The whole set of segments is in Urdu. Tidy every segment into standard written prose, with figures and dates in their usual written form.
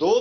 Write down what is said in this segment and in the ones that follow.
2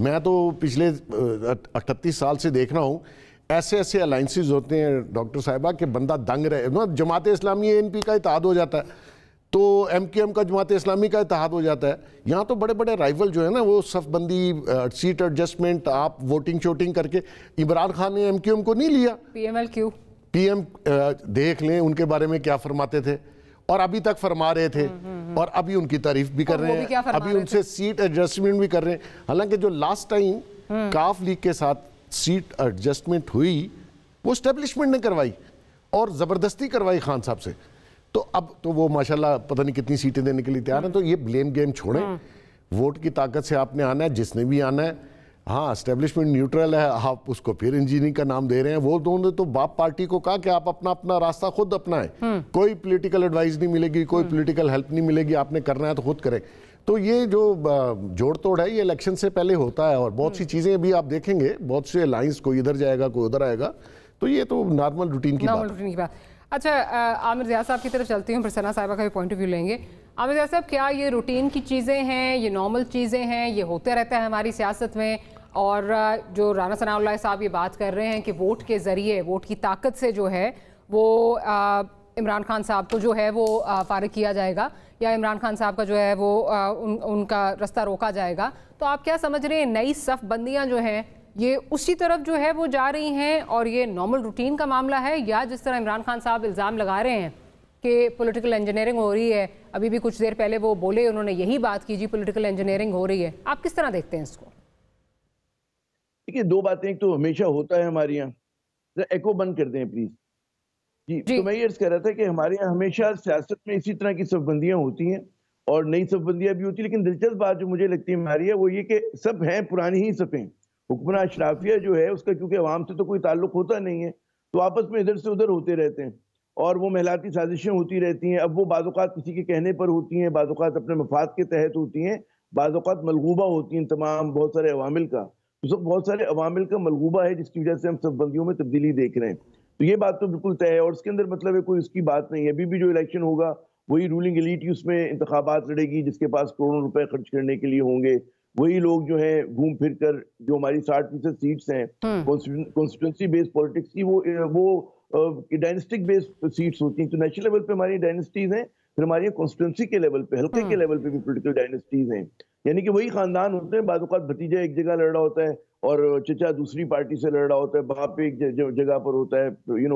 میں تو پچھلے 38 سال سے دیکھ رہا ہوں ایسے ایسے الائنسز ہوتے ہیں ڈاکٹر صاحبہ کہ بندہ دنگ رہے. جماعت اسلامی این پی کا اتحاد ہو جاتا ہے تو ایم کیو ایم کا جماعت اسلامی کا اتحاد ہو جاتا ہے. یہاں تو بڑے بڑے رائیول جو ہے نا وہ صف بندی, سیٹ ایڈجسٹمنٹ, آپ ووٹنگ شوٹنگ کر کے. عمران خان نے ایم کیو ایم کو نہیں لیا. پی ایم دیکھ لیں ان کے بارے میں کیا فرماتے تھے اور ابھی تک فرما رہے تھے, اور ابھی ان کی تعریف بھی کر رہے ہیں, ابھی ان سے سیٹ ایڈجسٹمنٹ بھی کر رہے ہیں. حالانکہ جو لاسٹ ٹائم کاف لیگ کے ساتھ سیٹ ایڈجسٹمنٹ ہوئی وہ اسٹیبلشمنٹ نے کروائی اور زبردستی کروائی خان صاحب سے. تو اب تو وہ ماشاءاللہ پتہ نہیں کتنی سیٹیں دینے کے لیے تیار ہیں. تو یہ بلیم گیم چھوڑیں, ووٹ کی طاقت سے آپ نے آنا ہے, جس نے بھی آنا ہے. ہاں اسٹیبلشمنٹ نیوٹرل ہے, آپ اس کو پھر انجینئرنگ کا نام دے رہے ہیں. وہ دونوں تو باپ پارٹی کو کہا کہ آپ اپنا اپنا راستہ خود اپنائیں, کوئی پولیٹیکل ایڈوائز نہیں ملے گی, کوئی پولیٹیکل ہیلپ نہیں ملے گی, آپ نے کرنا ہے تو خود کریں. تو یہ جو جوڑ توڑ ہے یہ الیکشن سے پہلے ہوتا ہے, اور بہت سی چیزیں ابھی آپ دیکھیں گے, بہت سے الائنس کوئی ادھر جائے گا کوئی ادھر آئے گا, تو یہ تو نارمل روٹین کی بات ہے. اچھا عامر زیاد صاحب کی طرف چلتی ہوں, پھر ثنا صاحبہ کا بھی پوائنٹ آف ویو لیں گے. عامر زیاد صاحب, کیا یہ روٹین کی چیزیں ہیں, یہ نارمل چیزیں ہیں, یہ ہوتے رہتا ہے ہماری سیاست میں؟ اور جو رانا ثناء اللہ صاحب یہ بات کر رہے ہیں کہ ووٹ کے ذریعے, ووٹ کی طاقت سے جو ہے وہ عمران خان صاحب کو جو ہے وہ فارغ کیا جائے گا, یا عمران خان صاحب کا جو ہے وہ ان کا رستہ روکا جائے گا, تو آپ کیا سمجھ رہے ہیں نئی صف بندیاں جو ہیں یہ اسی طرف جو ہے وہ جا رہی ہیں, اور یہ نارمل روٹین کا معاملہ ہے, یا جس طرح عمران خان صاحب الزام لگا رہے ہیں کہ پولیٹیکل انجینئرنگ ہو رہی ہے, ابھی بھی کچھ دیر پہلے وہ بولے, انہوں نے یہی بات کی, جی پولیٹیکل انجینئرنگ ہو رہی ہے, آپ کس طرح دیکھتے ہیں اس کو؟ دیکھیے دو باتیں, ایک تو ہمیشہ ہوتا ہے ہمارے یہاں, ایکو بند کر دیں پلیز جی. تو میں یہ عرض کر رہا تھا کہ ہمارے یہاں ہمیشہ سیاست میں اسی طرح کی صف بندیاں ہوتی ہیں اور نئی صف بندیاں بھی ہوتی ہیں, لیکن دلچسپ بات جو مجھے لگتی ہے ہماری ہے وہ یہ کہ سب ہیں پرانی ہی صفیں. حکمراں اشرافیہ جو ہے اس کا کیونکہ عوام سے تو کوئی تعلق ہوتا نہیں ہے, تو آپس میں ادھر سے ادھر ہوتے رہتے ہیں اور وہ محلاتی سازشیں ہوتی رہتی ہیں. اب وہ بعض اوقات کسی کے کہنے پر ہوتی ہیں, بعض اوقات اپنے مفاد کے تحت ہوتی ہیں, بعض اوقات ملغوبہ ہوتی ہیں تمام بہت سارے عوامل کا. تو بہت سارے عوامل کا ملغوبہ ہے جس کی وجہ سے ہم صف بندیوں میں تبدیلی دیکھ رہے ہیں. تو یہ بات تو بالکل طے ہے, اور اس کے اندر مطلب ہے کوئی اس کی بات نہیں ہے. ابھی بھی جو الیکشن ہوگا وہی رولنگ ایلیٹ اس میں انتخابات لڑے گی جس کے پاس کروڑوں روپے خرچ کرنے کے لیے ہوں گے. وہی لوگ جو ہیں گھوم پھر کر, جو ہماری 60% سیٹس ہیں کانسٹیٹوئنسی بیس پالیٹکس کی, وہ ڈائنسٹک بیس سیٹس ہوتی ہیں. تو نیشنل لیول پہ ہماری ڈائنسٹیز ہیں, پھر ہماری کانسٹیٹوئنسی کے لیول پہ, حلقے کے لیول پہ بھی پولیٹیکل ڈائنسٹیز ہیں. یعنی کہ وہی خاندان ہوتے ہیں, بعض اوقات بھتیجا ایک جگہ لڑ رہا ہوتا ہے اور چچا دوسری پارٹی سے لڑ رہا ہوتا ہے, باپ ایک جگہ پر ہوتا ہے,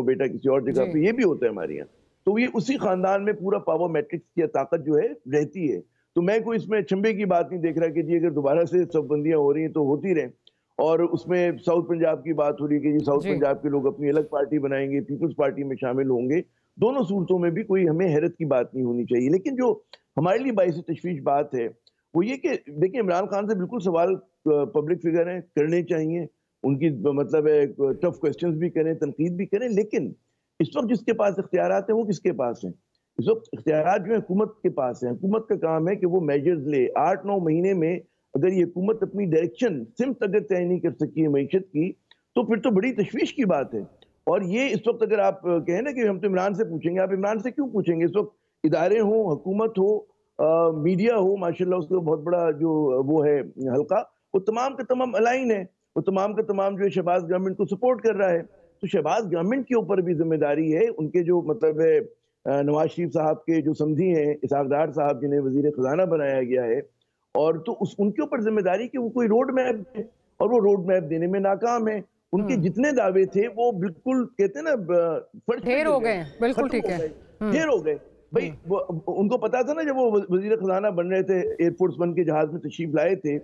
بیٹا کسی اور جگہ پہ. یہ بھی ہوتا ہے ہمارے یہاں. تو یہ اسی خاندان میں پورا پاور میٹرکس کی طاقت جو ہے رہتی ہے. تو میں کوئی اس میں چمبے کی بات نہیں دیکھ رہا کہ جی اگر دوبارہ سے صف بندیاں ہو رہی ہیں تو ہوتی رہیں. اور اس میں ساؤتھ پنجاب کی بات ہو رہی ہے کہ جی ساؤتھ پنجاب کے لوگ اپنی الگ پارٹی بنائیں گے, پیپلز پارٹی میں شامل ہوں گے. دونوں صورتوں میں بھی کوئی ہمیں حیرت کی بات نہیں ہونی چاہیے. لیکن جو ہمارے لیے باعث تشویش بات ہے وہ یہ کہ دیکھیں عمران خان سے بالکل سوال پبلک فگر ہیں, کرنے چاہیے, ان کی مطلب ہے ٹف کوسچنز بھی کریں, تنقید بھی کریں, لیکن اس وقت جس کے پاس اختیارات ہیں وہ کس کے پاس ہیں؟ اس وقت اختیارات جو ہے حکومت کے پاس ہیں. حکومت کا کام ہے کہ وہ میجرز لے. 8-9 مہینے میں اگر یہ حکومت اپنی ڈائریکشن سمت اگر طے نہیں کر سکی ہے معیشت کی, تو پھر تو بڑی تشویش کی بات ہے. اور یہ اس وقت اگر آپ کہیں نا کہ ہم تو عمران سے پوچھیں گے, آپ عمران سے کیوں پوچھیں گے؟ اس وقت ادارے ہوں, حکومت ہو, میڈیا ہو, ماشاءاللہ اس کا بہت بڑا جو وہ ہے حلقہ, وہ تمام کا تمام الائن ہے, وہ تمام کا تمام جو ہے شہباز گورنمنٹ کو سپورٹ کر رہا ہے. تو شہباز گورنمنٹ کے اوپر بھی ذمہ داری ہے, ان کے جو مطلب ہے نواز شریف صاحب کے جو سمدھی ہیں اسحاق ڈار صاحب جنہیں وزیر خزانہ بنایا گیا ہے, اور تو ان کے اوپر ذمہ داری کہ وہ کوئی روڈ میپ دے, اور وہ روڈ میپ دینے میں ناکام ہے. ان کے جتنے دعوے تھے وہ بالکل کہتے ہیں نا ڈھیر ہو گئے, بالکل ٹھیک ہے, ڈھیر ہو گئے. بھائی ان کو پتا تھا نا جب وہ وزیر خزانہ بن رہے تھے, ایئر فورس ون کے جہاز میں تشریف لائے تھے,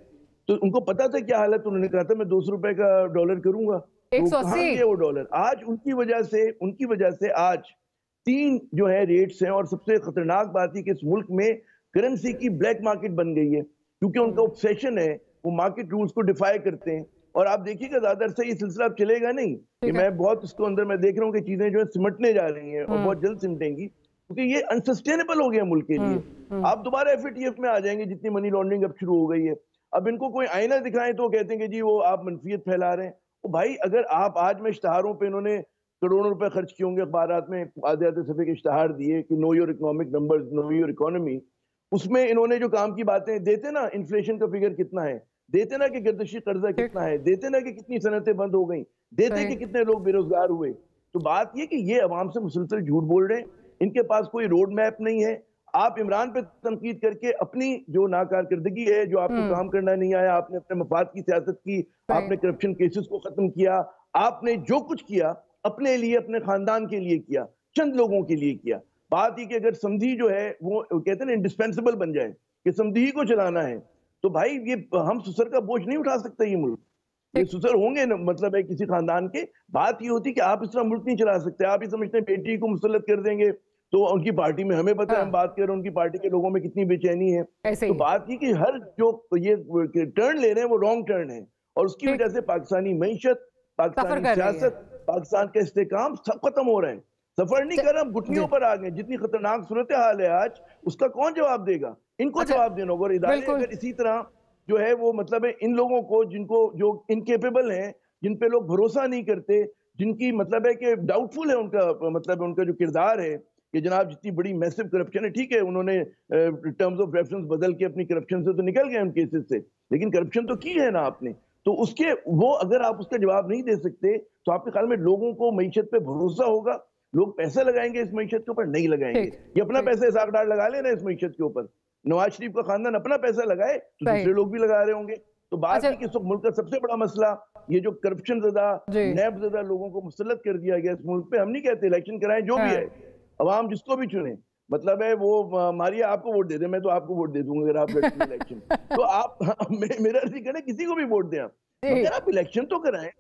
تو ان کو پتا تھا کیا حالت. انہوں نے کہا تھا میں 200 روپے کا ڈالر کروں گا, 180 وہ ڈالر. آج ان کی وجہ سے آج 3 جو ہے ریٹس ہیں, اور سب سے خطرناک بات ہے کہ اس ملک میں کرنسی کی بلیک مارکیٹ بن گئی ہے, کیونکہ ان کا obsession ہے, وہ مارکیٹ رولز کو ڈیفائی کرتے ہیں. اور آپ دیکھیے گا زیادہ عرصہ یہ سلسلہ اب چلے گا نہیں, کہ میں بہت اس کو اندر میں دیکھ رہا ہوں کہ چیزیں جو ہے سمٹنے جا رہی ہیں, اور بہت جلد سمٹیں گی, کیونکہ یہ انسسٹینیبل ہو گیا ملک کے لیے. آپ دوبارہ FATF میں آ جائیں گے, جتنی منی لانڈرنگ اب شروع ہو گئی ہے. اب ان کو کوئی آئینہ دکھائیں تو وہ کہتے ہیں کہ جی وہ آپ منفیت پھیلا رہے ہیں. بھائی اگر آپ آج میں اشتہاروں پہ انہوں نے کروڑوں روپے خرچ کیے ہوں گے, اخبارات میں آدھے صفحے کے اشتہار دیے کہ no your economic numbers, no your economy, اس میں انہوں نے جو کام کی باتیں دیتے نا, انفلیشن کا فگر کتنا ہے, دیتے نا کہ گردشی قرضہ کتنا ہے, دیتے نا کہ کتنی صنعتیں بند ہو گئیں, دیتے کہ کتنے لوگ بے روزگار ہوئے. تو بات یہ کہ یہ عوام سے مسلسل جھوٹ بول رہے ہیں, ان کے پاس کوئی روڈ میپ نہیں ہے. آپ عمران پہ تنقید کر کے اپنی جو ناکارکردگی ہے, جو آپ کو کام کرنا نہیں آیا, آپ نے اپنے مفاد کی سیاست کی, آپ نے کرپشن کیسز کو ختم کیا, آپ نے جو کچھ کیا اپنے لیے, اپنے خاندان کے لیے کیا, چند لوگوں کے لیے کیا. بات یہ کہ اگر سمدھی جو ہے وہ کہتے ہیں نا انڈسپینسیبل بن جائے کہ سمدھی کو چلانا ہے, تو بھائی یہ ہم سسر کا بوجھ نہیں اٹھا سکتے. یہ ملک یہ سسر ہوں گے مطلب ہے کسی خاندان کے. بات یہ ہوتی کہ آپ اس طرح ملک نہیں چلا سکتے. آپ یہ سمجھتے ہیں بیٹی کو مسلط کر دیں گے تو ان کی پارٹی میں, ہمیں پتہ ہے ہم بات کر رہے ہیں ان کی پارٹی کے لوگوں میں کتنی بے چینی ہے. تو بات یہ کہ ہر جو یہ ٹرن لے رہے ہیں وہ رانگ ٹرن ہے, اور اس کی وجہ سے پاکستانی معیشت, پاکستانی سیاست, پاکستان کا استحکام سب ختم ہو رہے ہیں. سفر نہیں کر رہا, ہم گھٹنیوں پر آ گئے. جتنی خطرناک صورتحال ہے آج, اس کا کون جواب دے گا؟ ان کو جواب دینا ہوگا. اور ادارے اگر اسی طرح جو ہے وہ مطلب ہے ان لوگوں کو جن کو جو انکیپیبل ہیں, جن پہ لوگ بھروسہ نہیں کرتے, جن کی مطلب ہے کہ ڈاؤٹ فل ہے ان کا مطلب ان کا جو کردار ہے کہ جناب جتنی بڑی میسو کرپشن ہے, ٹھیک ہے انہوں نے ٹرمز آف ریفرنس بدل کے اپنی کرپشن سے تو نکل گئے ان کیسز سے, لیکن کرپشن تو کی ہے نا آپ نے. تو اس کے وہ اگر آپ اس کا جواب نہیں دے سکتے تو آپ کے خیال میں لوگوں کو معیشت پہ بھروسہ ہوگا؟ لوگ پیسہ لگائیں گے اس معیشت کے اوپر؟ نہیں لگائیں گے. یہ اپنا پیسہ اسحاق ڈار لگا لینا اس معیشت کے اوپر. نواز شریف کا خاندان اپنا پیسہ لگائے تو دوسرے لوگ بھی لگا رہے ہوں گے. تو بات ہے کہ اس ملک کا سب سے بڑا مسئلہ یہ جو کرپشن زدہ, نیب زدہ لوگوں کو مسلط کر دیا گیا اس ملک پہ. ہم نہیں کہتے الیکشن کرائیں, جو بھی ہے عوام جس کو بھی چنے, مطلب ہے وہ ماریا آپ کو ووٹ دے دیں, میں تو آپ کو ووٹ دے دوں گا اگر آپ لڑتے ہیں الیکشن. تو آپ میرا عرضی کریں کسی کو بھی ووٹ دیں آپ, مگر آپ الیکشن تو کرائیں.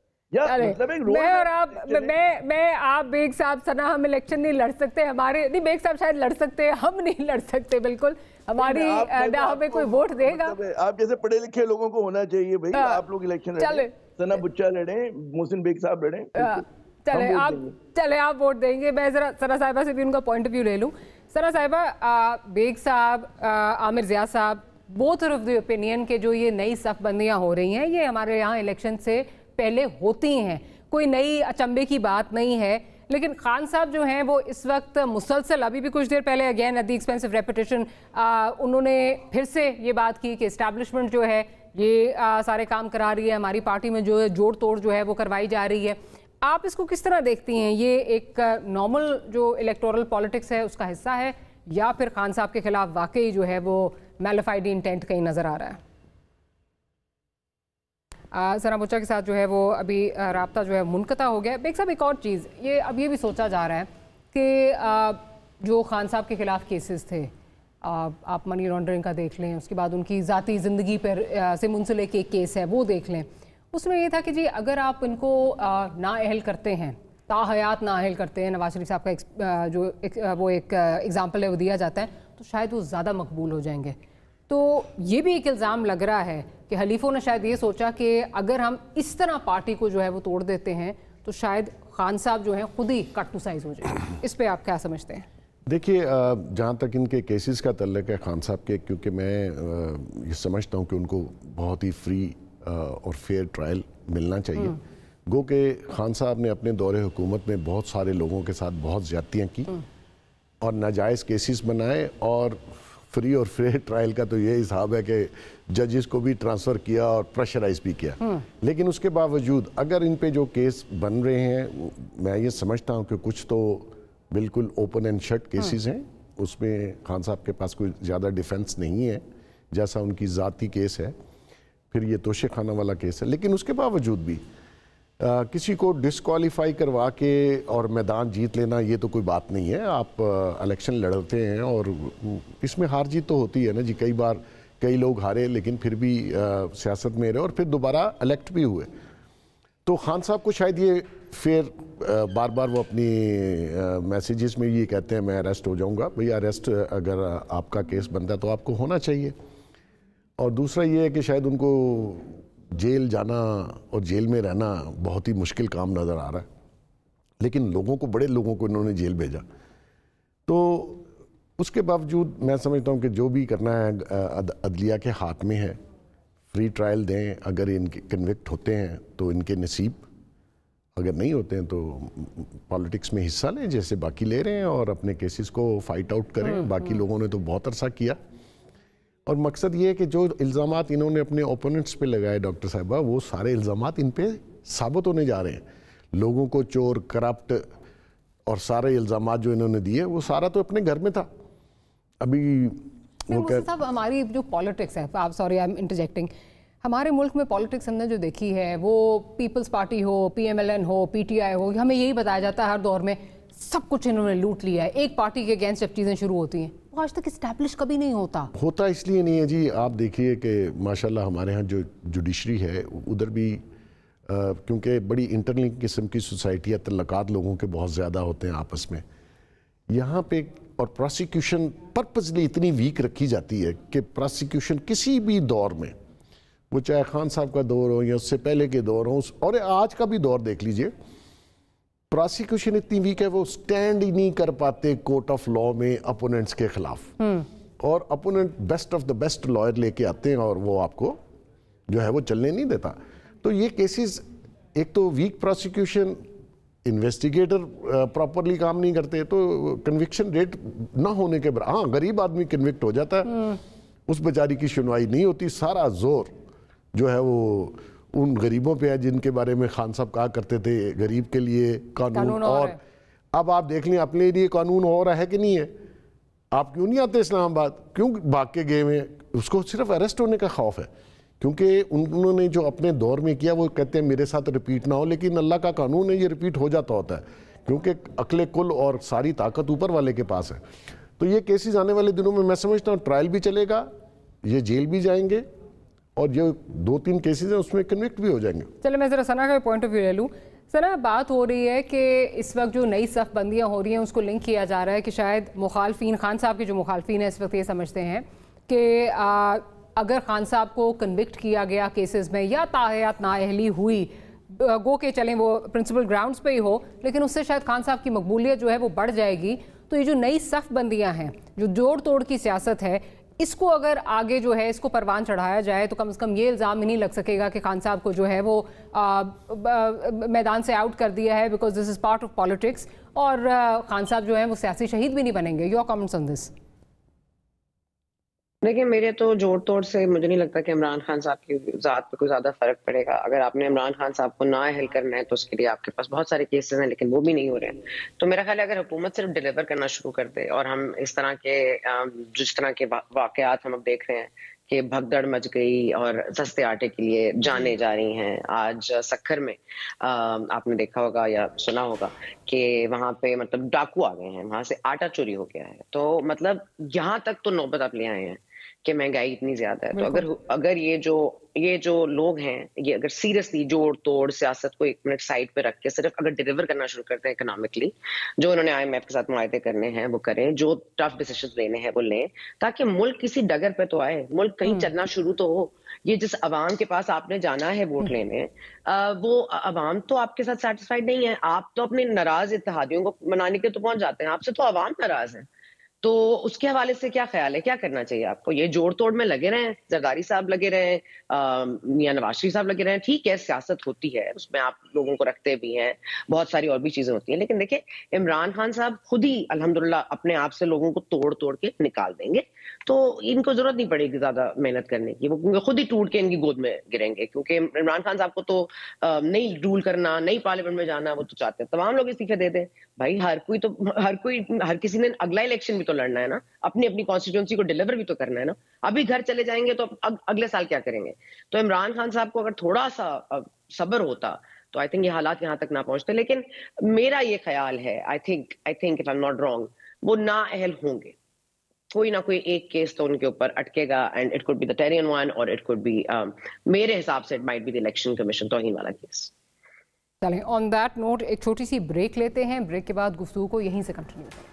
میں آپ بیگ صاحب سنا ہم الیکشن نہیں لڑ سکتے, ہمارے نہیں بیگ صاحب شاید لڑ سکتے ہیں, ہم نہیں لڑ سکتے بالکل. ہماری ہمیں کوئی ووٹ دے گا. آپ جیسے پڑھے لکھے لوگوں کو ہونا چاہیے بھائی, آپ لوگ الیکشن لڑیں, ثنا بچہ لڑیں, محسن بیگ صاحب لڑیں, چلے آپ ووٹ دیں گے. میں ذرا ثنا صاحبہ سے بھی ان کا پوائنٹ آف ویو لے لوں. ثنا صاحبہ, بیگ صاحب, عامر ضیاء صاحب, بوتھ آف دی اوپینین کہ جو یہ نئی صف بندیاں ہو رہی ہیں یہ ہمارے یہاں الیکشن سے پہلے ہوتی ہیں, کوئی نئی اچنبے کی بات نہیں ہے. لیکن خان صاحب جو ہیں وہ اس وقت مسلسل, ابھی بھی کچھ دیر پہلے again at the expense of repetition, انہوں نے پھر سے یہ بات کی کہ اسٹیبلشمنٹ جو ہے یہ سارے کام کرا رہی ہے, ہماری پارٹی میں جو ہے جوڑ توڑ جو ہے وہ کروائی جا رہی ہے. آپ اس کو کس طرح دیکھتی ہیں؟ یہ ایک نارمل جو الیکٹورل پالیٹکس ہے اس کا حصہ ہے, یا پھر خان صاحب کے خلاف واقعی جو ہے وہ میلیفائڈ انٹینٹ کہیں نظر آ رہا ہے؟ ثنا بچہ کے ساتھ جو ہے وہ ابھی رابطہ جو ہے منقطع ہو گیا. بیگ صاحب ایک اور چیز, اب یہ بھی سوچا جا رہا ہے کہ جو خان صاحب کے خلاف کیسز تھے, آپ منی لانڈرنگ کا دیکھ لیں, اس کے بعد ان کی ذاتی زندگی پر سے منسلک ایک کیس ہے وہ دیکھ لیں, اس میں یہ تھا کہ جی اگر آپ ان کو نااہل کرتے ہیں, تاحیات نااہل کرتے ہیں, نواز شریف صاحب کا جو وہ ایک ایگزامپل ہے وہ دیا جاتا ہے, تو شاید وہ زیادہ مقبول ہو جائیں گے. تو یہ بھی ایک الزام لگ رہا ہے کہ حلیفوں نے شاید یہ سوچا کہ اگر ہم اس طرح پارٹی کو جو ہے وہ توڑ دیتے ہیں تو شاید خان صاحب جو ہیں خود ہی کٹ ٹو سائز ہو جائیں. اس پہ آپ کیا سمجھتے ہیں؟ دیکھیے, جہاں تک ان کے کیسز کا تعلق ہے خان صاحب کے, کیونکہ میں یہ سمجھتا ہوں کہ ان کو بہت ہی فری اور فیئر ٹرائل ملنا چاہیے. گو کہ خان صاحب نے اپنے دور حکومت میں بہت سارے لوگوں کے ساتھ بہت زیادتیاں کی اور ناجائز کیسز بنائے, اور فری اور فیئر ٹرائل کا تو یہ حساب ہے کہ ججز کو بھی ٹرانسفر کیا اور پریشرائز بھی کیا. لیکن اس کے باوجود اگر ان پہ جو کیس بن رہے ہیں, میں یہ سمجھتا ہوں کہ کچھ تو بالکل اوپن اینڈ شٹ کیسز ہیں, اس میں خان صاحب کے پاس کوئی زیادہ ڈیفنس نہیں ہے جیسا ان کی ذاتی کیس ہے, پھر یہ توشے خانہ والا کیس ہے. لیکن اس کے باوجود بھی کسی کو ڈسکوالیفائی کروا کے اور میدان جیت لینا یہ تو کوئی بات نہیں ہے. آپ الیکشن لڑتے ہیں اور اس میں ہار جیت تو ہوتی ہے نا جی. کئی بار کئی لوگ ہارے لیکن پھر بھی سیاست میں رہے اور پھر دوبارہ الیکٹ بھی ہوئے. تو خان صاحب کو شاید یہ پھر بار بار وہ اپنی میسیجز میں یہ کہتے ہیں میں اریسٹ ہو جاؤں گا. بھئی اریسٹ اگر آپ کا کیس بنتا ہے تو آپ کو ہونا چاہیے. اور دوسرا یہ ہے کہ شاید ان کو جیل جانا اور جیل میں رہنا بہت ہی مشکل کام نظر آ رہا ہے, لیکن لوگوں کو, بڑے لوگوں کو انہوں نے جیل بھیجا. تو اس کے باوجود میں سمجھتا ہوں کہ جو بھی کرنا ہے عدلیہ کے ہاتھ میں ہے. فری ٹرائل دیں, اگر ان کے کنوکٹ ہوتے ہیں تو ان کے نصیب, اگر نہیں ہوتے ہیں تو پالیٹکس میں حصہ لیں جیسے باقی لے رہے ہیں اور اپنے کیسز کو فائٹ آؤٹ کریں. باقی لوگوں نے تو بہت عرصہ کیا اور مقصد یہ ہے کہ جو الزامات انہوں نے اپنے اوپوننٹس پہ لگائے ڈاکٹر صاحبہ، وہ سارے الزامات ان پہ ثابت ہونے جا رہے ہیں. لوگوں کو چور، کرپٹ اور سارے الزامات جو انہوں نے دیے وہ سارا تو اپنے گھر میں تھا. ابھی صاحب ہماری جو پالیٹکس ہے، آپ سوری آئی ایم انٹرجیکٹنگ، ہمارے ملک میں پالیٹکس ہم نے جو دیکھی ہے وہ پیپلز پارٹی ہو، پی ایم ایل این ہو، پی ٹی آئی ہو، ہمیں یہی بتایا جاتا ہے ہر دور میں سب کچھ انہوں نے لوٹ لیا ہے. ایک پارٹی کے اگینسٹ جب چیزیں شروع ہوتی ہیں وہ آج تک اسٹیبلش کبھی نہیں ہوتا اس لیے نہیں ہے جی. آپ دیکھیے کہ ماشاءاللہ ہمارے ہاں جو جوڈیشری ہے ادھر بھی کیونکہ بڑی انٹرلنک قسم کی سوسائٹی ہے، تعلقات لوگوں کے بہت زیادہ ہوتے ہیں آپس میں یہاں پہ، اور پراسیکیوشن پرپزلی اتنی ویک رکھی جاتی ہے کہ پراسیکیوشن کسی بھی دور میں، وہ چاہے خان صاحب کا دور ہو یا اس سے پہلے کے دور ہوں اور آج کا بھی دور دیکھ لیجئے، پراسیکیوشن اتنی ویک ہے وہ سٹینڈ ہی نہیں کر پاتے کورٹ آف لاء میں اپوننٹس کے خلاف. اور opponent best of the best lawyer لے کے آتے ہیں اور وہ آپ کو جو ہے وہ چلنے نہیں دیتا. تو یہ کیسز، ایک تو ویک پراسیکیوشن، انویسٹیگیٹر پراپرلی کام نہیں کرتے، تو کنوکشن ریٹ نہ ہونے کے بعد ہاں غریب آدمی کنوکٹ ہو جاتا ہے، اس بیچاری کی سنوائی نہیں ہوتی. سارا زور جو ہے وہ ان غریبوں پہ ہے جن کے بارے میں خان صاحب کہا کرتے تھے غریب کے لیے قانون اور. اب آپ دیکھ لیں اپنے لیے قانون ہو رہا ہے کہ نہیں ہے. آپ کیوں نہیں آتے اسلام آباد؟ کیوں بھاگ کے گئے ہوئے؟ اس کو صرف اریسٹ ہونے کا خوف ہے، کیونکہ انہوں نے جو اپنے دور میں کیا وہ کہتے ہیں میرے ساتھ ریپیٹ نہ ہو، لیکن اللہ کا قانون ہے یہ ریپیٹ ہو جاتا ہوتا ہے کیونکہ عقل کل اور ساری طاقت اوپر والے کے پاس ہے. تو یہ کیسز آنے والے دنوں میں سمجھتا ہوں ٹرائل بھی چلے گا، یہ جیل بھی جائیں گے اور جو 2-3 کیسز ہیں اس میں کنوکٹ بھی ہو جائیں گے. چلے میں ذرا ثنا کا پوائنٹ آف ویو لے لوں. ثنا، بات ہو رہی ہے کہ اس وقت جو نئی صف بندیاں ہو رہی ہیں اس کو لنک کیا جا رہا ہے کہ شاید مخالفین، خان صاحب کے جو مخالفین ہیں اس وقت یہ سمجھتے ہیں کہ اگر خان صاحب کو کنوکٹ کیا گیا کیسز میں یا تاحیات نااہلی ہوئی، گو کہ چلیں وہ پرنسپل گراؤنڈز پہ ہی ہو، لیکن اس سے شاید خان صاحب کی مقبولیت جو ہے وہ بڑھ جائے گی. تو یہ جو نئی صف بندیاں ہیں، جو جوڑ توڑ کی سیاست ہے، اس کو اگر آگے جو ہے اس کو پروان چڑھایا جائے تو کم از کم یہ الزام ہی نہیں لگ سکے گا کہ خان صاحب کو جو ہے وہ میدان سے آؤٹ کر دیا ہے because this is part of politics, اور خان صاحب جو ہیں وہ سیاسی شہید بھی نہیں بنیں گے. یور کمنٹس آن دس؟ دیکھیں، میرے تو جوڑ توڑ سے مجھے نہیں لگتا کہ عمران خان صاحب کی ذات پہ کوئی زیادہ فرق پڑے گا. اگر آپ نے عمران خان صاحب کو نااہل کرنا ہے تو اس کے لیے آپ کے پاس بہت سارے کیسز ہیں لیکن وہ بھی نہیں ہو رہے ہیں. تو میرا خیال ہے اگر حکومت صرف ڈیلیور کرنا شروع کر دے اور ہم اس طرح کے جس طرح کے واقعات ہم اب دیکھ رہے ہیں کہ بھگدڑ مچ گئی اور سستے آٹے کے لیے جانیں جا رہی ہیں. آج سکھر میں آپ نے دیکھا ہوگا یا سنا ہوگا کہ وہاں پہ مطلب ڈاکو آ گئے ہیں، وہاں سے آٹا چوری ہو گیا ہے. تو مطلب یہاں تک تو نوبت آپ لے آئے ہیں کہ مہنگائی اتنی زیادہ ہے. تو اگر یہ جو لوگ ہیں یہ اگر سیریسلی جوڑ توڑ سیاست کو 1 منٹ سائڈ پہ رکھ کے صرف اگر ڈیلیور کرنا شروع کرتے ہیں اکنامکلی، جو انہوں نے IMF کے ساتھ معاہدے کرنے ہیں وہ کریں، جو ٹف ڈیسیشنز لینے ہیں وہ لیں، تاکہ ملک کسی ڈگر پہ تو آئے، ملک کہیں چلنا شروع تو ہو. یہ جس عوام کے پاس آپ نے جانا ہے ووٹ لینے، وہ عوام تو آپ کے ساتھ سیٹسفائیڈ نہیں ہے. آپ تو اپنے ناراض اتحادیوں کو منانے کے تو پہنچ جاتے ہیں، آپ سے تو عوام ناراض ہے. تو اس کے حوالے سے کیا خیال ہے، کیا کرنا چاہیے آپ کو؟ یہ جوڑ توڑ میں لگے رہے ہیں، زرداری صاحب لگے رہے ہیں، میاں نواز شریف صاحب لگے رہے ہیں. ٹھیک ہے، سیاست ہوتی ہے، اس میں آپ لوگوں کو رکھتے بھی ہیں، بہت ساری اور بھی چیزیں ہوتی ہیں. لیکن دیکھیں، عمران خان صاحب خود ہی الحمدللہ اپنے آپ سے لوگوں کو توڑ توڑ کے نکال دیں گے، تو ان کو ضرورت نہیں پڑے گی زیادہ محنت کرنے کی. وہ خود ہی ٹوٹ کے ان کی گود میں گریں گے، کیونکہ عمران خان صاحب کو تو نہیں رول کرنا، نہیں پارلیمنٹ میں جانا وہ تو چاہتے ہیں. تمام لوگ استعفے دے دیں بھائی. ہر کسی نے اگلا الیکشن بھی تو لڑنا ہے نا، اپنی کانسٹیٹیوئنسی کو ڈیلیور بھی تو کرنا ہے نا. ابھی گھر چلے جائیں گے تو اگلے سال کیا کریں گے؟ تو عمران خان صاحب کو اگر تھوڑا سا صبر ہوتا تو آئی تھنک یہ حالات یہاں تک نہ پہنچتے. لیکن میرا یہ خیال ہے، I think if I am not wrong, وہ نااہل ہوں گے. کوئی نہ کوئی ایک کیس تو ان کے اوپر اٹکے گا، and it could be the terrain one اور اٹ کوڈ بی، میرے حساب سے it might be the election commission توہین والا کیس. چلیں آن دیٹ نوٹ ایک چھوٹی سی بریک لیتے ہیں، بریک کے بعد گفتگو کو یہیں سے کنٹینیو کریں.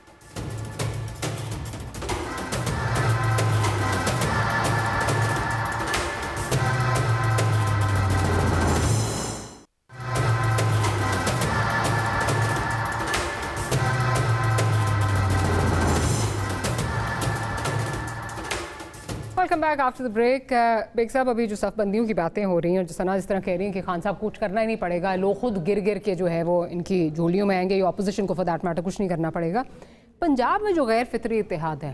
Welcome back after the break. Baig صاحب، ابھی جو صف بندیوں کی باتیں ہو رہی ہیں، جس طرح کہہ رہی ہیں کہ خان صاحب کچھ کرنا ہی نہیں پڑے گا، لوگ خود گر کے جو ہے وہ ان کی جھولیوں میں آئیں گے، یا اپوزیشن کو فار دیٹ میٹر کچھ نہیں کرنا پڑے گا. پنجاب میں جو غیر فطری اتحاد ہے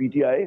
PTI,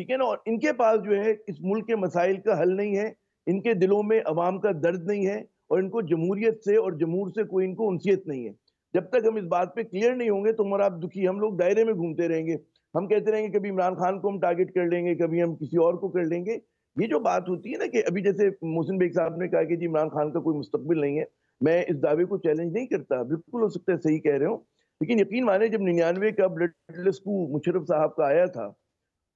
ٹھیک ہے نا, اور ان کے پاس جو ہے اس ملک کے مسائل کا حل نہیں ہے, ان کے دلوں میں عوام کا درد نہیں ہے, اور ان کو جمہوریت سے اور جمہور سے کوئی ان کو انسیت نہیں ہے. جب تک ہم اس بات پہ کلیئر نہیں ہوں گے تو ہمارا دکھی, ہم لوگ دائرے میں گھومتے رہیں گے, ہم کہتے رہیں گے کبھی عمران خان کو ہم ٹارگٹ کر لیں گے, کبھی ہم کسی اور کو کر لیں گے. یہ جو بات ہوتی ہے نا کہ ابھی جیسے محسن بیگ صاحب نے کہا کہ جی عمران خان کا کوئی مستقبل نہیں ہے, میں اس دعوے کو چیلنج نہیں کرتا, بالکل ہو سکتا ہے صحیح کہہ رہے ہوں, لیکن یقین مانے جب 99 کا بلڈ ریسکیو مشرف صاحب کا آیا تھا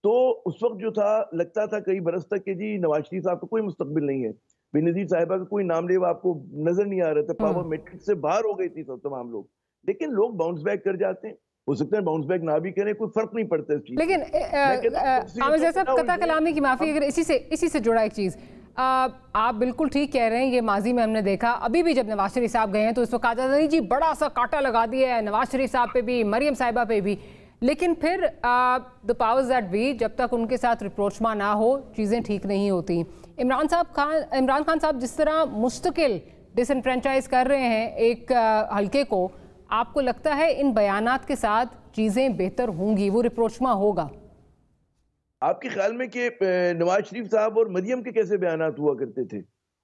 تو اس وقت جو تھا لگتا تھا کئی برس تک کہ جی نواز شریف صاحب کا کوئی مستقبل نہیں ہے, بے نظیر صاحبہ کا کوئی نام لیوا آپ کو نظر نہیں آ رہا تھا, پاور میٹرک سے باہر ہو گئی تھی سب تمام لوگ, لیکن لوگ باؤنس بیک کر جاتے ہیں, ہو سکتا ہے باؤنس بیک نہ بھی کریں, کوئی فرق نہیں پڑتا اس چیز. لیکن عامر صاحب قطع کلامی کی معافی, اگر اسی سے جڑا ایک چیز, آپ بالکل ٹھیک کہہ رہے ہیں, یہ ماضی میں ہم نے دیکھا, ابھی بھی جب نواز شریف صاحب گئے ہیں تو اس وقت کہا جاتا نہیں جی بڑا سا کانٹا لگا دیا ہے نواز شریف صاحب پہ بھی, مریم صاحبہ پہ بھی, لیکن پھر the powers that be جب تک ان کے ساتھ ریپروچمنٹ نہ ہو چیزیں ٹھیک نہیں ہوتی. عمران خان صاحب جس طرح مستقل ڈس انفرینچائز کر رہے ہیں ایک حلقے کو, آپ کو لگتا ہے ان بیانات کے ساتھ چیزیں بہتر ہوں گی, وہ ریپروچمنٹ ہوگا؟ آپ کے خیال میں کہ نواز شریف صاحب اور مریم کے کیسے بیانات ہوا کرتے تھے,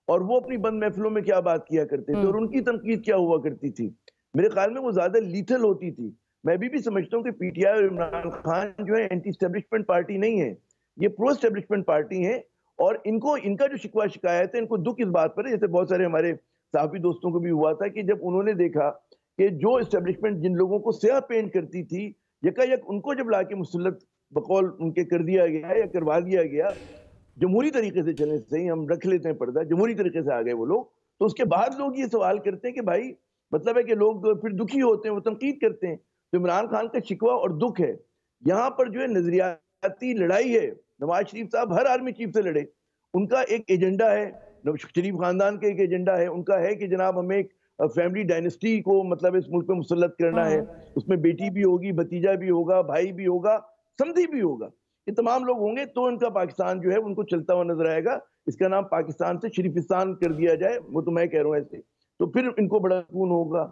اور وہ اپنی بند محفلوں میں کیا بات کیا کرتے تھے, اور ان کی تنقید کیا ہوا کرتی تھی؟ میرے خیال میں وہ زیادہ لیتھل ہوتی تھی. میں بھی سمجھتا ہوں کہ پی ٹی آئی اور عمران خان جو ہے اینٹی اسٹیبلشمنٹ پارٹی نہیں ہے, یہ پرو اسٹیبلشمنٹ پارٹی ہے, اور ان کا جو شکوہ شکایت ہے, ان کو دکھ اس بات پر ہے, جیسے بہت سارے ہمارے صحافی دوستوں کو بھی ہوا تھا کہ جب انہوں نے دیکھا کہ جو اسٹیبلشمنٹ جن لوگوں کو سیاہ پینٹ کرتی تھی یکا یک ان کو جب لا کے مسلط بقول ان کے کر دیا گیا یا کروا دیا گیا, جمہوری طریقے سے چلیں صحیح, ہم رکھ لیتے ہیں پردہ, جمہوری طریقے سے آ گئے وہ لوگ, تو اس کے بعد لوگ یہ سوال کرتے ہیں کہ بھائی مطلب ہے کہ لوگ پھر دکھی ہوتے ہیں, وہ تنقید کرتے ہیں. تو عمران خان کا شکوہ اور دکھ ہے, یہاں پر جو ہے نظریاتی لڑائی ہے. نواز شریف صاحب ہر آرمی چیف سے لڑے, ان کا ایک ایجنڈا ہے, شریف خاندان کا ایک ایجنڈا ہے, ان کا ہے کہ جناب ہمیں ایک فیملی ڈائنسٹی کو مطلب اس ملک پہ مسلط کرنا ہے, اس میں بیٹی بھی ہوگی, بھتیجا بھی ہوگا, بھائی بھی ہوگا, سمدھی بھی ہوگا, یہ تمام لوگ ہوں گے تو ان کا پاکستان جو ہے ان کو چلتا ہوا نظر آئے گا. اس کا نام پاکستان سے شریفستان کر دیا جائے, وہ تو میں کہہ رہا ہوں ایسے, تو پھر ان کو بڑا سکون ہوگا.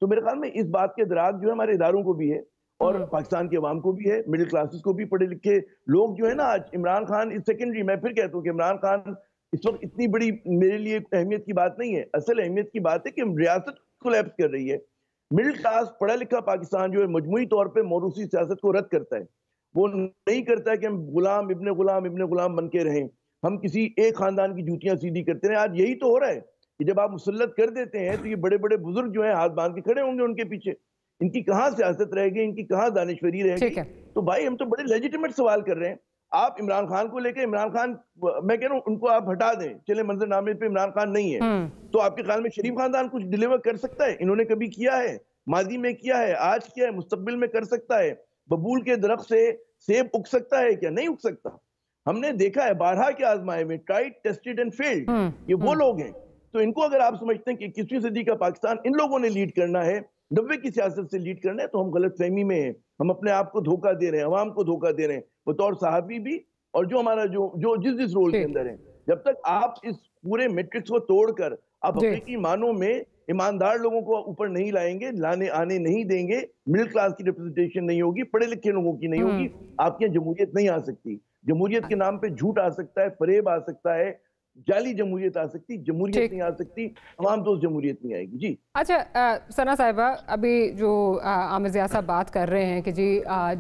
تو میرے خیال میں اس بات کے ادراک جو ہے ہمارے اداروں کو بھی ہے, اور پاکستان کے عوام کو بھی ہے, مڈل کلاسز کو بھی, پڑھے لکھے لوگ جو ہے نا. آج عمران خان اس سیکنڈری, میں پھر کہتا ہوں کہ عمران خان اس وقت اتنی بڑی میرے لیے اہمیت کی بات نہیں ہے. اصل اہمیت کی بات ہے کہ ریاست کولیپس کر رہی ہے. مڈل کلاس پڑھا لکھا پاکستان جو ہے مجموعی طور پہ موروثی سیاست کو رد کرتا ہے, وہ نہیں کرتا ہے کہ ہم غلام ابن غلام بن کے رہیں, ہم کسی ایک خاندان کی جوتیاں سیدھی کرتے ہیں. آج یہی تو ہو رہا ہے کہ جب آپ مسلط کر دیتے ہیں تو یہ بڑے بڑے بزرگ جو ہیں ہاتھ باندھ کے کھڑے ہوں گے ان کے پیچھے, ان کی کہاں سیاست رہے گی, ان کی کہاں دانشوری رہے گی. تو بھائی ہم تو بڑے لیجیٹیمیٹ سوال کر رہے ہیں. آپ عمران خان کو لے کے, عمران خان میں کہہ رہا ہوں ان کو آپ ہٹا دیں, چلے منظر نامے پہ عمران خان نہیں ہے, تو آپ کے خیال میں شریف خاندان کچھ ڈیلیور کر سکتا ہے؟ انہوں نے کبھی کیا ہے؟ ماضی میں کیا ہے, آج کیا ہے, مستقبل میں کر سکتا ہے؟ ببول کے درخت سے سیب اگ سکتا ہے کیا؟ نہیں اگ سکتا. ہم نے دیکھا ہے بارہا کے آزمائے میں, ٹرائیڈ ٹیسٹڈ اینڈ فیلڈ, یہ وہ لوگ ہیں. تو ان کو اگر آپ سمجھتے ہیں کہ 21ویں صدی کا پاکستان ان لوگوں نے لیڈ کرنا ہے, 90 کی سیاست سے لیڈ کرنا ہے, تو ہم غلط فہمی میں ہیں. ہم اپنے آپ کو دھوکہ دے رہے ہیں, عوام کو دھوکہ دے رہے ہیں, بطور صحافی بھی اور جو ہمارا جو جس رول کے اندر ہے. جب تک آپ اس پورے میٹرکس کو توڑ کر آپ حقیقی معنوں میں ایماندار لوگوں کو اوپر نہیں لائیں گے, آنے نہیں دیں گے, مڈل کلاس کی ریپرزنٹیشن نہیں ہوگی, پڑھے لکھے لوگوں کی نہیں ہوگی, آپ کے جمہوریت نہیں آ سکتی. جمہوریت کے نام پہ جھوٹ آ سکتا ہے, فریب آ سکتا ہے, جعلی جمہوریت آ سکتی, جمہوریت نہیں آ سکتی, عوام دوست جمہوریت نہیں آئے گی. جی اچھا ثنا صاحبہ, ابھی جو عامر ضیاء صاحب بات کر رہے ہیں کہ جی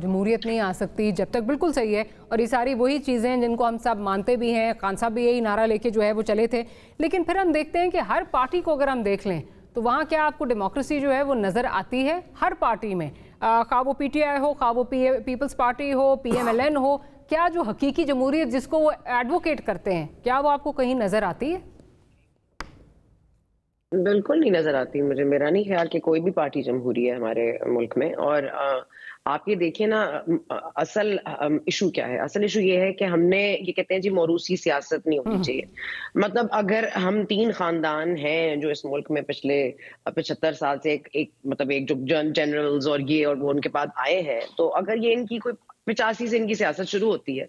جمہوریت نہیں آ سکتی جب تک, بالکل صحیح ہے, اور یہ ساری وہی چیزیں ہیں جن کو ہم سب مانتے بھی ہیں. خان صاحب بھی یہی نعرہ لے کے جو ہے وہ چلے تھے, لیکن پھر ہم دیکھتے ہیں کہ ہر پارٹی کو اگر ہم دیکھ لیں تو وہاں کیا آپ کو ڈیموکریسی جو ہے وہ نظر آتی ہے؟ ہر پارٹی میں, خواہ وہ پی ٹی آئی ہو, خواہ وہ پیپلز پارٹی ہو, پی ایم ایل این ہو, کیا جو حقیقی جمہوریت جس کو وہ ایڈوکیٹ کرتے ہیں, کیا وہ آپ کو کہیں نظر آتی ہے؟ بالکل نہیں نظر آتی مجھے. میرا نہیں خیال کہ کوئی بھی پارٹی جمہوری ہے ہمارے ملک میں. اور آپ یہ دیکھیں نا, اصل ایشو کیا ہے؟ اصل ایشو یہ ہے کہ ہم نے یہ کہتے ہیں جی موروثی سیاست نہیں ہونی چاہیے. مطلب اگر ہم 3 خاندان ہیں جو اس ملک میں پچھلے 75 سال سے ایک جو جنرلز اور یہ اور وہ ان کے بعد آئے ہیں, تو اگر یہ ان کی کوئی 85 سے ان کی سیاست شروع ہوتی ہے,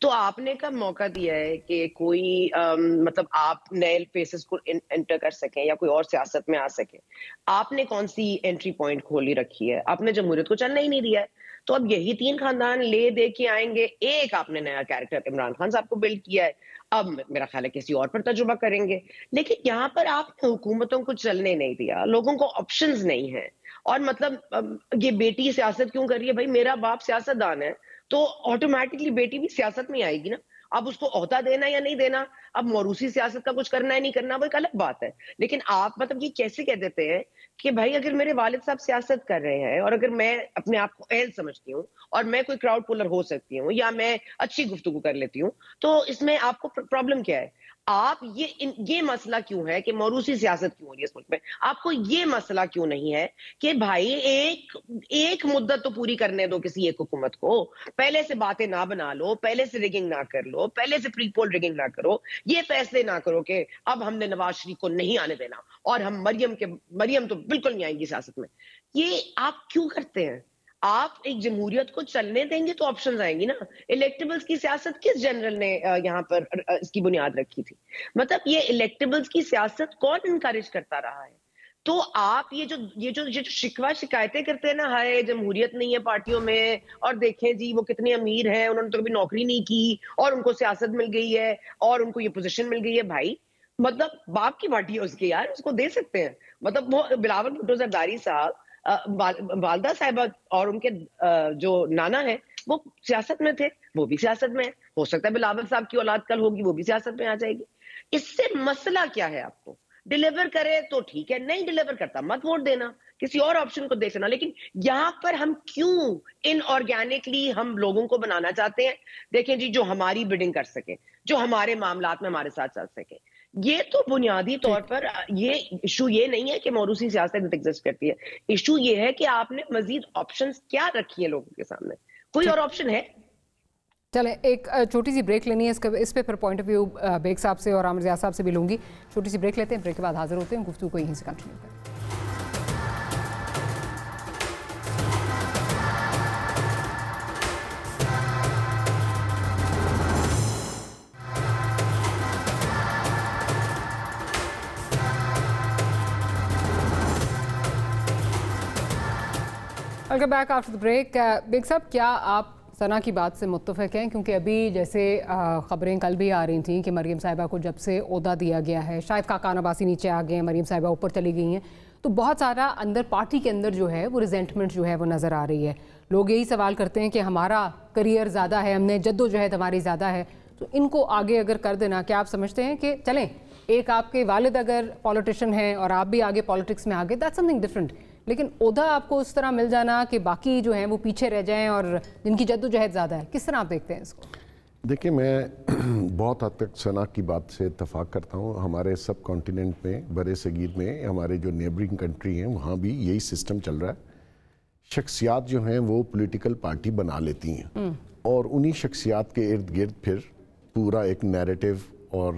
تو آپ نے کب موقع دیا ہے کہ کوئی مطلب آپ نئے فیسز کو انٹر کر سکیں یا کوئی اور سیاست میں آ سکیں؟ آپ نے کون سی انٹری پوائنٹ کھولی رکھی ہے؟ آپ نے جمہوریت کو چلنا ہی نہیں دیا ہے. تو اب یہی 3 خاندان لے دے کے آئیں گے. ایک آپ نے نیا کیریکٹر عمران خان صاحب کو بلڈ کیا ہے, اب میرا خیال ہے کسی اور پر تجربہ کریں گے. لیکن یہاں پر آپ نے حکومتوں کو چلنے نہیں دیا, لوگوں کو آپشنز نہیں ہیں. اور مطلب یہ بیٹی سیاست کیوں کر رہی ہے؟ بھائی میرا باپ سیاست دان ہے تو آٹومیٹکلی بیٹی بھی سیاست میں آئے گی نا. اب اس کو عہدہ دینا یا نہیں دینا, اب موروثی سیاست کا کچھ کرنا ہے نہیں کرنا, وہ ایک الگ بات ہے. لیکن آپ مطلب یہ کیسے کہہ دیتے ہیں کہ بھائی اگر میرے والد صاحب سیاست کر رہے ہیں اور اگر میں اپنے آپ کو اہل سمجھتی ہوں اور میں کوئی کراؤڈ پولر ہو سکتی ہوں یا میں اچھی گفتگو کر لیتی ہوں, تو اس میں آپ کو پرابلم کیا ہے؟ آپ یہ مسئلہ کیوں ہے کہ موروثی سیاست کیوں ہو رہی ہے اس ملک میں؟ آپ کو یہ مسئلہ کیوں نہیں ہے کہ بھائی ایک مدت تو پوری کرنے دو کسی ایک حکومت کو, پہلے سے باتیں نہ بنا لو, پہلے سے ریگنگ نہ کر لو, پہلے سے پری پول ریگنگ نہ کرو, یہ فیصلے نہ کرو کہ اب ہم نے نواز شریف کو نہیں آنے دینا اور ہم مریم تو بالکل نہیں آئیں گی سیاست میں. یہ آپ کیوں کرتے ہیں؟ آپ ایک جمہوریت کو چلنے دیں گے تو آپشنز آئیں گی نا. الیکٹیبلز کی سیاست کس جنرل نے یہاں پر اس کی بنیاد رکھی تھی؟ مطلب یہ الیکٹیبلز کی سیاست کون انکریج کرتا رہا ہے؟ تو آپ یہ جو شکوہ شکایتیں کرتے ہیں نا, ہائے جمہوریت نہیں ہے پارٹیوں میں, اور دیکھیں جی وہ کتنے امیر ہیں, انہوں نے تو کبھی نوکری نہیں کی اور ان کو سیاست مل گئی ہے اور ان کو یہ پوزیشن مل گئی ہے. بھائی مطلب باپ کی پارٹی ہے اس کی یار, اس کو دے سکتے ہیں. مطلب وہ بلاول بھٹو زرداری صاحب, والدہ صاحبہ اور ان کے جو نانا ہیں وہ سیاست میں تھے, وہ بھی سیاست میں. ہو سکتا ہے بلاول صاحب کی اولاد کل ہوگی وہ بھی سیاست میں آ جائے گی. اس سے مسئلہ کیا ہے؟ آپ کو ڈیلیور کرے تو ٹھیک ہے, نہیں ڈیلیور کرتا مت ووٹ دینا, کسی اور آپشن کو دیکھنا. لیکن یہاں پر ہم کیوں ان آرگینکلی ہم لوگوں کو بنانا چاہتے ہیں؟ دیکھیں جی, جو ہماری بڈنگ کر سکے, جو ہمارے معاملات میں ہمارے ساتھ چل سکے. یہ تو بنیادی طور پر یہ ایشو یہ نہیں ہے کہ موروثی سیاست ایگزسٹ کرتی ہے, ایشو یہ ہے کہ آپ نے مزید آپشنز کیا رکھی ہیں لوگوں کے سامنے. کوئی اور آپشن ہے؟ چلیں ایک چھوٹی سی بریک لینی ہے, اس پہ پھر پوائنٹ آف ویو بیگ صاحب سے اور عامر ضیاء صاحب سے بھی لوں گی. چھوٹی سی بریک لیتے ہیں, بریک کے بعد حاضر ہوتے ہیں, گفتگو کو یہیں سے کنٹینیو کریں. Welcome back after the break. Baig صاحب, کیا آپ ثنا کی بات سے متفق ہیں؟ کیونکہ ابھی جیسے خبریں کل بھی آ رہی تھیں کہ مریم صاحبہ کو جب سے عہدہ دیا گیا ہے, شاید خاقان عباسی نیچے آ گئے ہیں, مریم صاحبہ اوپر چلی گئی ہیں, تو بہت سارا اندر پارٹی کے اندر جو ہے وہ ریزنٹمنٹ جو ہے وہ نظر آ رہی ہے. لوگ یہی سوال کرتے ہیں کہ ہمارا کریئر زیادہ ہے, ہم نے جدوجہد ہماری زیادہ ہے, تو ان کو آگے اگر کر دینا, کیا آپ سمجھتے ہیں کہ چلیں ایک آپ کے والد اگر پولیٹیشین ہیں اور آپ بھی آگے پالیٹکس میں آگے, دیٹس سم تھنگ ڈفرنٹ, لیکن عہدہ آپ کو اس طرح مل جانا کہ باقی جو ہیں وہ پیچھے رہ جائیں اور جن کی جد و جہد زیادہ ہے, کس طرح آپ دیکھتے ہیں اس کو؟ دیکھیں, میں بہت حد تک ثنا کی بات سے اتفاق کرتا ہوں. ہمارے سب کانٹیننٹ میں, برِ صغیر میں, ہمارے جو نیبرنگ کنٹری ہیں وہاں بھی یہی سسٹم چل رہا ہے. شخصیات جو ہیں وہ پولیٹیکل پارٹی بنا لیتی ہیں اور انہی شخصیات کے ارد گرد پھر پورا ایک نیریٹو, اور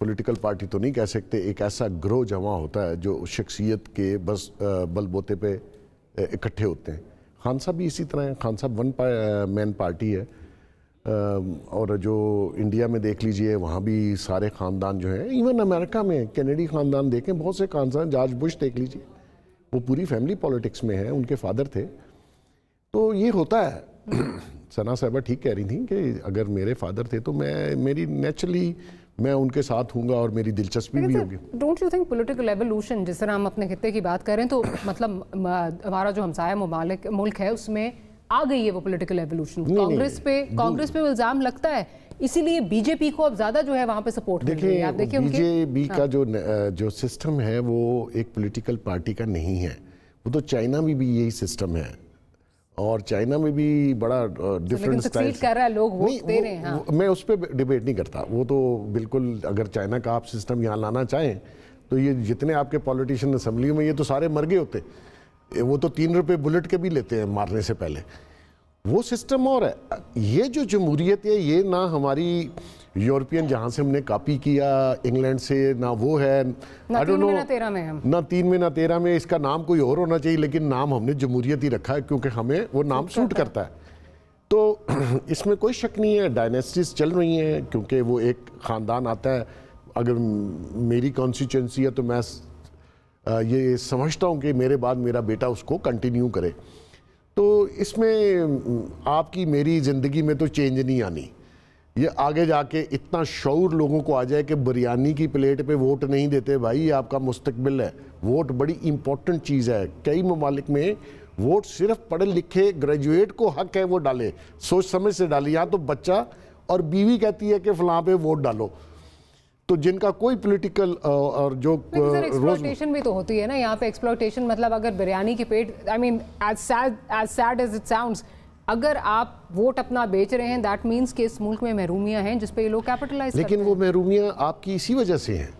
پولیٹیکل پارٹی تو نہیں کہہ سکتے, ایک ایسا گروہ جمع ہوتا ہے جو شخصیت کے بس بل بوتے پہ اکٹھے ہوتے ہیں. خان صاحب بھی اسی طرح ہیں. خان صاحب ون مین پارٹی ہے, اور جو انڈیا میں دیکھ لیجئے وہاں بھی سارے خاندان جو ہیں, ایون امریکہ میں کینیڈی خاندان دیکھیں, بہت سے خاندان, جارج بش دیکھ لیجئے, وہ پوری فیملی پالیٹکس میں ہے, ان کے فادر تھے. تو یہ ہوتا ہے. ثنا صاحبہ ٹھیک کہہ رہی تھیں کہ اگر میرے فادر تھے تو میری نیچرلی میں ان کے ساتھ ہوں گا اور میری دلچسپی بھی ہوگی. Don't you think political evolution, جس طرح ہم اپنے خطے کی بات کریں تو مطلب ہمارا جو ہمسایہ ملک ہے اس میں آ گئی ہے وہ پولیٹیکل ایوولوشن. کانگریس پہ الزام لگتا ہے, اسی لیے بی جے پی کو اب زیادہ جو ہے وہاں پہ سپورٹ مل رہی ہے. دیکھیں بی جے پی کا جو سسٹم ہے وہ ایک پولیٹیکل پارٹی کا نہیں ہے. وہ تو چائنا میں بھی یہی سسٹم ہے, اور چائنا میں بھی بڑا ڈیفرنٹ سٹائل کر رہا ہے, لوگ ووٹ دے رہے ہیں. میں اس پہ ڈیبیٹ نہیں کرتا. وہ تو بالکل, اگر چائنا کا آپ سسٹم یہاں لانا چاہیں تو یہ جتنے آپ کے پولیٹیشین اسمبلی میں, یہ تو سارے مر گئے ہوتے. وہ تو 3 روپے بلٹ کے بھی لیتے ہیں مارنے سے پہلے. وہ سسٹم اور ہے. یہ جو جمہوریت ہے یہ نہ ہماری یورپین جہاں سے ہم نے کاپی کیا انگلینڈ سے, نہ وہ ہے, نہ 3 میں نہ 13 میں, نہ 3 میں نہ 13 میں. اس کا نام کوئی اور ہونا چاہیے, لیکن نام ہم نے جمہوریت ہی رکھا ہے کیونکہ ہمیں وہ نام سوٹ کرتا ہے. تو اس میں کوئی شک نہیں ہے, ڈائنیسٹیز چل رہی ہیں کیونکہ وہ ایک خاندان آتا ہے. اگر میری کانسٹیچوئنسی ہے تو میں یہ سمجھتا ہوں کہ میرے بعد میرا بیٹا اس کو کنٹینیو کرے. تو اس میں آپ کی میری زندگی میں تو چینج نہیں آنی. یہ آگے جا کے اتنا شعور لوگوں کو آ جائے کہ بریانی کی پلیٹ پہ ووٹ نہیں دیتے. بھائی یہ آپ کا مستقبل ہے. ووٹ بڑی امپورٹنٹ چیز ہے. کئی ممالک میں ووٹ صرف پڑھے لکھے گریجویٹ کو حق ہے وہ ڈالے, سوچ سمجھ سے ڈالے. یہاں تو بچہ اور بیوی کہتی ہے کہ فلاں پہ ووٹ ڈالو, تو جن کا کوئی پولیٹیکل اور جو ایکسپلوٹیشن بھی تو ہوتی ہے نا یہاں پہ. ایکسپلوٹیشن مطلب اگر بریانی کی پیٹ, I mean as sad as it sounds, اگر آپ ووٹ اپنا بیچ رہے ہیں دیٹ مینس کہ اس ملک میں محرومیاں ہیں جس پہ یہ لوگ کیپٹلائز کرتے ہیں. لیکن وہ محرومیاں آپ کی اسی وجہ سے ہیں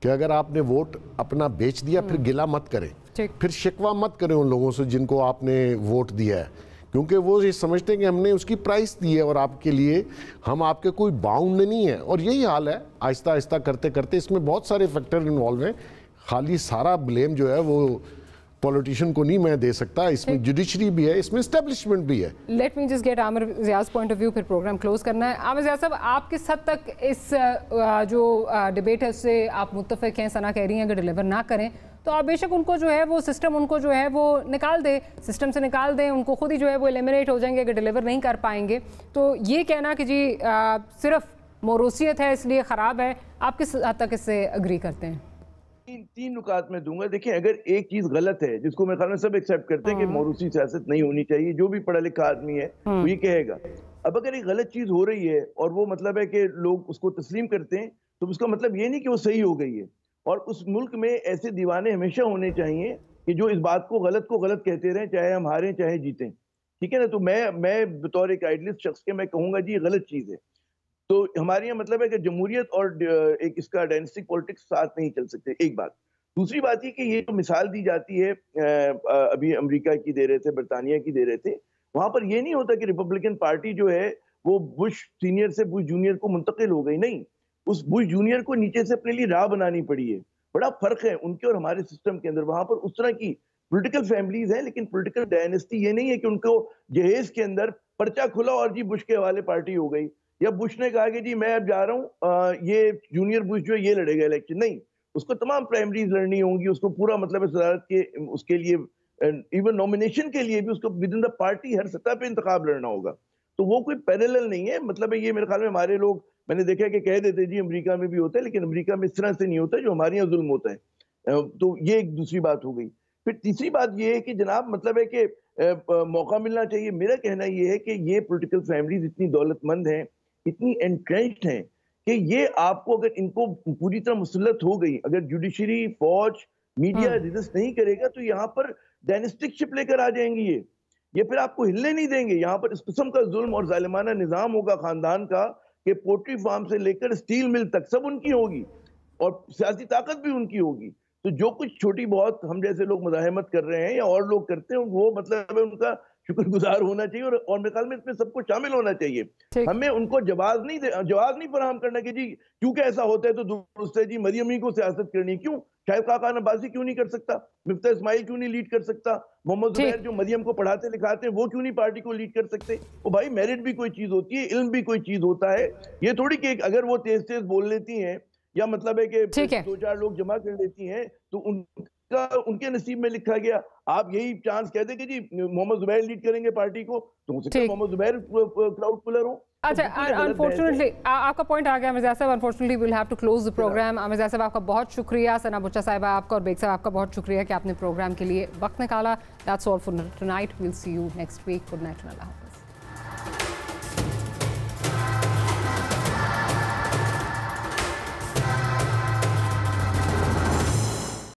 کہ اگر آپ نے ووٹ اپنا بیچ دیا پھر گلہ مت کریں, پھر شکوہ مت کریں ان لوگوں سے جن کو آپ نے ووٹ دیا ہے, کیونکہ وہ یہ سمجھتے ہیں کہ ہم نے اس کی پرائس دی ہے اور آپ کے لیے ہم آپ کے کوئی باؤنڈ نہیں ہے. اور یہی حال ہے آہستہ آہستہ کرتے کرتے. اس میں بہت سارے فیکٹر انوالو ہیں. خالی سارا بلیم جو ہے وہ پولیٹیشین کو نہیں میں دے سکتا. اس میں جوڈیشری بھی ہے, اس میں اسٹیبلشمنٹ بھی ہے. Let me just get Aamir Zia point of view, پھر پروگرام کلوز کرنا ہے. عامر ضیاء صاحب, آپ کس حد تک اس جو ڈیبیٹ ہے اس سے آپ متفق ہیں؟ ثنا کہہ رہی ہیں اگر ڈیلیور نہ کریں تو آپ بے شک ان کو جو ہے وہ سسٹم ان کو جو ہے وہ نکال دے, سسٹم سے نکال دیں, ان کو خود ہی جو ہے وہ ایلیمنیٹ ہو جائیں گے اگر ڈیلیور نہیں کر پائیں گے. تو یہ کہنا کہ جی صرف موروثیت ہے اس لیے خراب ہے, آپ کس حد تک اس سے اگری کرتے ہیں؟ تین نکات میں دوں گا. دیکھیں اگر ایک چیز غلط ہے جس کو میرے خیال میں سب ایکسیپٹ کرتے ہیں کہ موروثی سیاست نہیں ہونی چاہیے, جو بھی پڑھا لکھا آدمی ہے وہ یہ کہے گا. اب اگر ایک غلط چیز ہو رہی ہے اور وہ مطلب ہے کہ لوگ اس کو تسلیم کرتے ہیں تو اس کا مطلب یہ نہیں کہ وہ صحیح ہو گئی ہے. اور اس ملک میں ایسے دیوانے ہمیشہ ہونے چاہیے کہ جو اس بات کو غلط کہتے رہیں, چاہے ہم ہاریں چاہے جیتیں. ٹھیک ہے نا. تو میں بطور ایک آئیڈلسٹ شخص کے میں کہوں گا جی یہ غلط چیز ہے. تو ہمارے یہاں مطلب ہے کہ جمہوریت اور ایک اس کا ڈائنسٹک پولیٹکس ساتھ نہیں چل سکتے. ایک بات. دوسری بات یہ کہ یہ جو مثال دی جاتی ہے, ابھی امریکہ کی دے رہے تھے, برطانیہ کی دے رہے تھے, وہاں پر یہ نہیں ہوتا کہ ریپبلکن پارٹی جو ہے وہ بش سینئر سے بش جونیئر کو منتقل ہو گئی. نہیں, اس بش جونیئر کو نیچے سے اپنے لیے راہ بنانی پڑی ہے. بڑا فرق ہے ان کے اور ہمارے سسٹم کے اندر. وہاں پر اس طرح کی پولیٹیکل فیملیز ہیں لیکن پولیٹیکل ڈائنسٹی یہ نہیں ہے کہ ان کو جہیز کے اندر پرچہ کھلا اور جی بش کے حوالے پارٹی ہو گئی, یا بش نے کہا کہ جی میں اب جا رہا ہوں, یہ جونیئر بش جو ہے یہ لڑے گا الیکشن. نہیں, اس کو تمام پرائمریز لڑنی ہوں گی, اس کو پورا مطلب ہے صدارت کے اس کے لیے ایون نومینیشن کے لیے بھی اس کو ود ان دا پارٹی ہر سطح پہ انتخاب لڑنا ہوگا. تو وہ کوئی پیرلل نہیں ہے. مطلب ہے یہ میرے خیال میں ہمارے لوگ, میں نے دیکھا کہ کہہ دیتے جی امریکہ میں بھی ہوتا ہے, لیکن امریکہ میں اس طرح سے نہیں ہوتا جو ہمارے یہاں ظلم ہوتا ہے. تو یہ ایک دوسری بات ہو گئی. پھر تیسری بات یہ ہے کہ جناب مطلب ہے کہ موقع ملنا چاہیے. میرا کہنا یہ ہے کہ یہ پولیٹیکل فیملیز اتنی دولت مند ہیں, اتنی انٹرینچڈ ہیں کہ یہ آپ کو اگر ان کو پوری طرح مسلط ہو گئی, اگر جوڈیشری, فوج, میڈیا ریزسٹ نہیں کرے گا تو یہاں پر ڈائنسٹک شپ لے کر آ جائیں گی. یہ پھر آپ کو ہلنے نہیں دیں گے. یہاں پر اس قسم کا ظلم اور ظالمانہ نظام ہوگا خاندان کا کہ پوٹری فارم سے لے کر اسٹیل مل تک سب ان کی ہوگی اور سیاسی طاقت بھی ان کی ہوگی. تو جو کچھ چھوٹی بہت ہم جیسے لوگ مزاحمت کر رہے ہیں یا اور لوگ کرتے ہیں, وہ مطلب ہے ان کا شکر گزار ہونا چاہیے اور میرے خیال میں اس میں سب کو شامل ہونا چاہیے. ہمیں ان کو جواز نہیں فراہم کرنا کہ جی کیونکہ ایسا ہوتا ہے تو درست ہے جی مریم ہی کو سیاست کرنی. کیوں شاہد خاقان عباسی کیوں نہیں کر سکتا, مفتاح اسماعیل کیوں نہیں لیڈ کر سکتا, محمد زبیر جو مریم کو پڑھاتے لکھاتے ہیں وہ کیوں نہیں پارٹی کو لیڈ کر سکتے؟ وہ بھائی میرٹ بھی کوئی چیز ہوتی ہے, علم بھی کوئی چیز ہوتا ہے. یہ تھوڑی کہ اگر وہ تیز بول لیتی ہیں یا مطلب ہے کہ 2-4 لوگ جمع کر لیتی ہیں تو ان کے نصیب میں لکھا گیا. آپ یہی چانس کہہ دیں کہ جی محمد زبیر لیڈ کریں گے پارٹی کو, تو ہو سکتا ہے محمد زبیر کراؤڈ پولر ہوں. اچھا, انفارچونیٹلی آپ کا پوائنٹ آ گیا Amir Zia sahab. Unfortunately we'll have to close the programme. Amir Zia sahab آپ کا بہت شکریہ, ثنا بچہ صاحبہ آپ کا اور بیگ صاحب آپ کا بہت شکریہ کہ آپ نے پروگرام کے لیے وقت نکالا. That's all for tonight. We'll see you next week. Good night. اللہ حافظ.